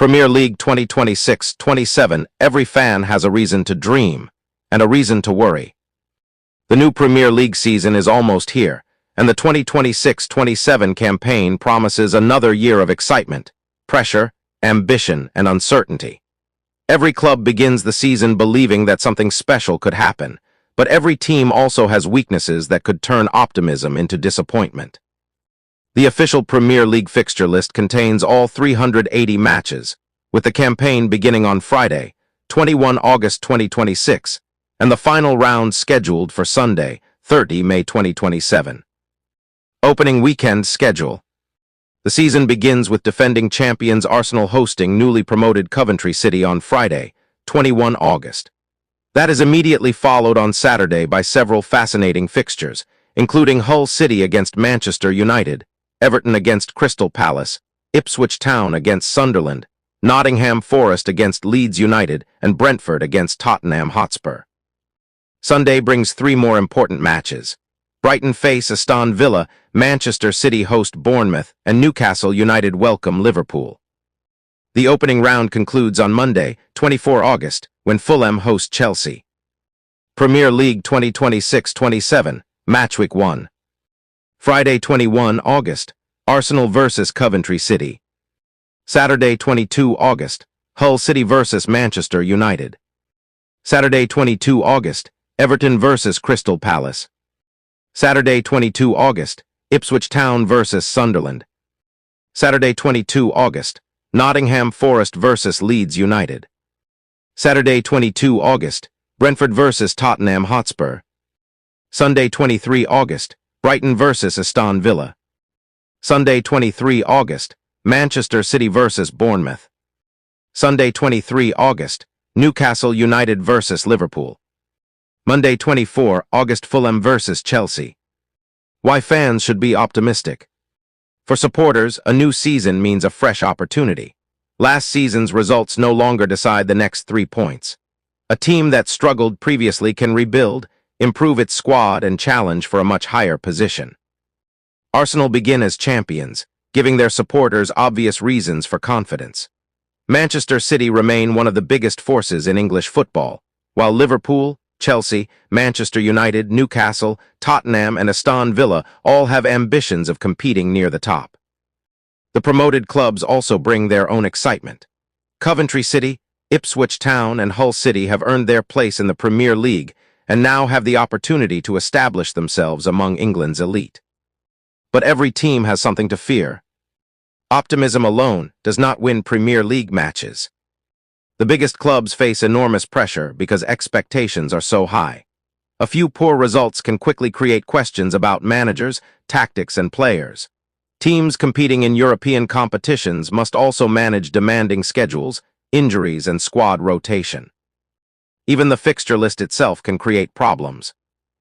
Premier League 2026-27, every fan has a reason to dream and a reason to worry. The new Premier League season is almost here, and the 2026-27 campaign promises another year of excitement, pressure, ambition, and uncertainty. Every club begins the season believing that something special could happen, but every team also has weaknesses that could turn optimism into disappointment. The official Premier League fixture list contains all 380 matches, with the campaign beginning on Friday, 21 August 2026, and the final round scheduled for Sunday, 30 May 2027. Opening weekend schedule. The season begins with defending champions Arsenal hosting newly promoted Coventry City on Friday, 21 August. That is immediately followed on Saturday by several fascinating fixtures, including Hull City against Manchester United, Everton against Crystal Palace, Ipswich Town against Sunderland, Nottingham Forest against Leeds United, and Brentford against Tottenham Hotspur. Sunday brings three more important matches. Brighton face Aston Villa, Manchester City host Bournemouth, and Newcastle United welcome Liverpool. The opening round concludes on Monday, 24 August, when Fulham host Chelsea. Premier League 2026-27, Matchweek 1. Friday, 21 August, Arsenal vs Coventry City. Saturday, 22 August, Hull City vs Manchester United. Saturday, 22 August, Everton vs Crystal Palace. Saturday, 22 August, Ipswich Town vs Sunderland. Saturday, 22 August, Nottingham Forest vs Leeds United. Saturday, 22 August, Brentford vs Tottenham Hotspur. Sunday, 23 August, Brighton vs Aston Villa. Sunday, 23 August, Manchester City vs Bournemouth. Sunday, 23 August, Newcastle United vs Liverpool. Monday, 24 August, Fulham vs Chelsea. Why fans should be optimistic. For supporters, a new season means a fresh opportunity. Last season's results no longer decide the next 3 points. A team that struggled previously can rebuild, improve its squad, and challenge for a much higher position. Arsenal begin as champions, giving their supporters obvious reasons for confidence. Manchester City remain one of the biggest forces in English football, while Liverpool, Chelsea, Manchester United, Newcastle, Tottenham, and Aston Villa all have ambitions of competing near the top. The promoted clubs also bring their own excitement. Coventry City, Ipswich Town, and Hull City have earned their place in the Premier League and now have the opportunity to establish themselves among England's elite. But every team has something to fear. Optimism alone does not win Premier League matches. The biggest clubs face enormous pressure because expectations are so high. A few poor results can quickly create questions about managers, tactics, and players. Teams competing in European competitions must also manage demanding schedules, injuries, and squad rotation. Even the fixture list itself can create problems.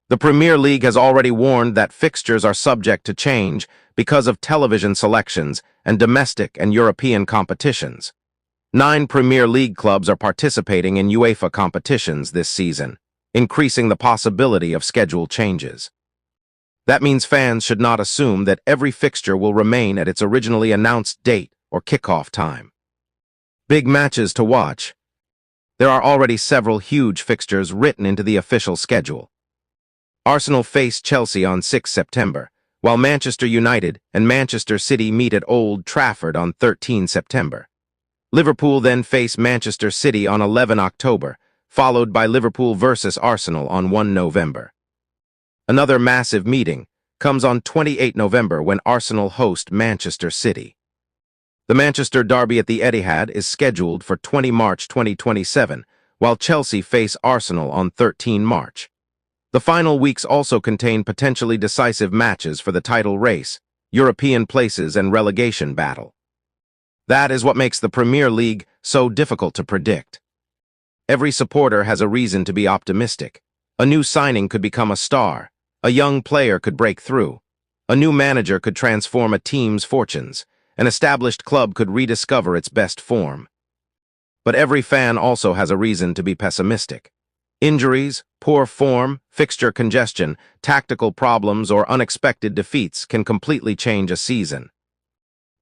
The Premier League has already warned that fixtures are subject to change because of television selections and domestic and European competitions. 9 Premier League clubs are participating in UEFA competitions this season, increasing the possibility of schedule changes. That means fans should not assume that every fixture will remain at its originally announced date or kickoff time. Big matches to watch. There are already several huge fixtures written into the official schedule. Arsenal face Chelsea on 6 September, while Manchester United and Manchester City meet at Old Trafford on 13 September. Liverpool then face Manchester City on 11 October, followed by Liverpool vs Arsenal on 1 November. Another massive meeting comes on 28 November when Arsenal host Manchester City. The Manchester derby at the Etihad is scheduled for 20 March 2027, while Chelsea face Arsenal on 13 March. The final weeks also contain potentially decisive matches for the title race, European places, and relegation battle. That is what makes the Premier League so difficult to predict. Every supporter has a reason to be optimistic. A new signing could become a star. A young player could break through. A new manager could transform a team's fortunes. An established club could rediscover its best form. But every fan also has a reason to be pessimistic. Injuries, poor form, fixture congestion, tactical problems, or unexpected defeats can completely change a season.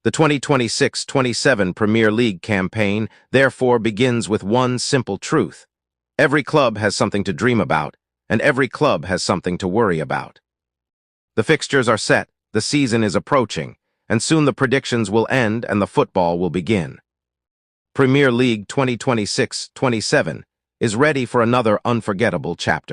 The 2026-27 Premier League campaign therefore begins with one simple truth. Every club has something to dream about, and every club has something to worry about. The fixtures are set, the season is approaching, and soon the predictions will end and the football will begin. Premier League 2026-27 is ready for another unforgettable chapter.